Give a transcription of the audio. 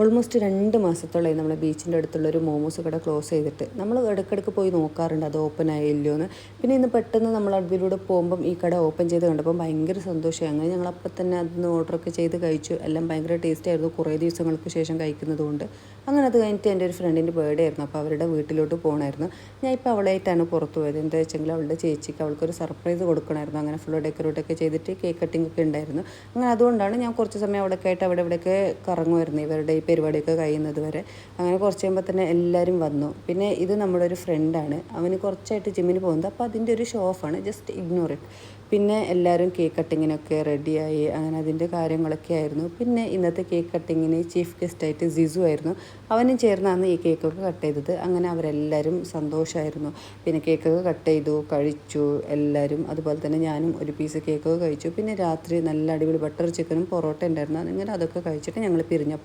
Almost 2 മാസത്തോളമായി നമ്മളെ ബീച്ചിൻ്റെ അടുത്തുള്ളൊരു മോമോസ് കട ക്ലോസ് ചെയ്തിട്ട്. നമ്മൾ ഇടയ്ക്കിടയ്ക്ക് പോയി നോക്കാറുണ്ട് അത് ഓപ്പൺ ആയില്ലോ എന്ന്. പിന്നെ ഇന്ന് പെട്ടെന്ന് നമ്മൾ അതിലൂടെ പോകുമ്പം ഈ കട ഓപ്പൺ ചെയ്ത് കണ്ടപ്പം ഭയങ്കര സന്തോഷമായി. അങ്ങനെ ഞങ്ങൾ അപ്പം തന്നെ അതിന് ഓർഡറൊക്കെ ചെയ്ത് കഴിച്ചു. എല്ലാം ഭയങ്കര ടേസ്റ്റ് ആയിരുന്നു, കുറേ ദിവസങ്ങൾക്ക് ശേഷം കഴിക്കുന്നതുകൊണ്ട്. അങ്ങനെ അത് കഴിഞ്ഞിട്ട് എൻ്റെ ഒരു ഫ്രണ്ടിൻ്റെ ബർത്ത്ഡേ ആയിരുന്നു, അപ്പോൾ അവരുടെ വീട്ടിലോട്ട് പോകണമായിരുന്നു. ഞാൻ ഇപ്പോൾ അവളായിട്ടാണ് പുറത്ത് പോയത്. എന്താ വെച്ചെങ്കിൽ അവളുടെ ചേച്ചിക്ക് അവൾക്കൊരു സർപ്രൈസ് കൊടുക്കണമായിരുന്നു. അങ്ങനെ ഫുള്ള് ഡെക്കറേറ്റൊക്കെ ചെയ്തിട്ട് കേക്ക് കട്ടിംഗ് ഒക്കെ ഉണ്ടായിരുന്നു. അങ്ങനെ അതുകൊണ്ടാണ് ഞാൻ കുറച്ച് സമയം അവിടെയൊക്കെ ആയിട്ട് അവിടെ ഇവിടെയൊക്കെ കറങ്ങുമായിരുന്നു ഇവരുടെ ഈ പരിപാടിയൊക്കെ കഴിയുന്നത് വരെ. അങ്ങനെ കുറച്ച് കഴിയുമ്പോൾ തന്നെ എല്ലാവരും വന്നു. പിന്നെ ഇത് നമ്മുടെ ഒരു ഫ്രണ്ടാണ്, അവന് കുറച്ചായിട്ട് ജിമ്മിന് പോകുന്നത്, അപ്പോൾ അതിൻ്റെ ഒരു ഷോ ഓഫാണ്, ജസ്റ്റ് ഇഗ്നോർ ഇറ്റ്. പിന്നെ എല്ലാവരും കേക്ക് കട്ടിങ്ങിനൊക്കെ റെഡിയായി. അങ്ങനെ അതിൻ്റെ കാര്യങ്ങളൊക്കെ ആയിരുന്നു. പിന്നെ ഇന്നത്തെ കേക്ക് കട്ടിങ്ങിന് ചീഫ് ഗസ്റ്റായിട്ട് സിസു ആയിരുന്നു, അവനും ചേർന്നാണ് ഈ കേക്കൊക്കെ കട്ട് ചെയ്തത്. അങ്ങനെ അവരെല്ലാവരും സന്തോഷമായിരുന്നു. പിന്നെ കേക്കൊക്കെ കട്ട് ചെയ്തു, കഴിച്ചു എല്ലാവരും. അതുപോലെ തന്നെ ഞാനും ഒരു പീസ് കേക്കൊക്കെ കഴിച്ചു. പിന്നെ രാത്രി നല്ല അടിപൊളി ബട്ടർ ചിക്കനും പൊറോട്ട ഉണ്ടായിരുന്നു. അങ്ങനെ അതൊക്കെ കഴിച്ചിട്ട് ഞങ്ങൾ പിരിഞ്ഞു.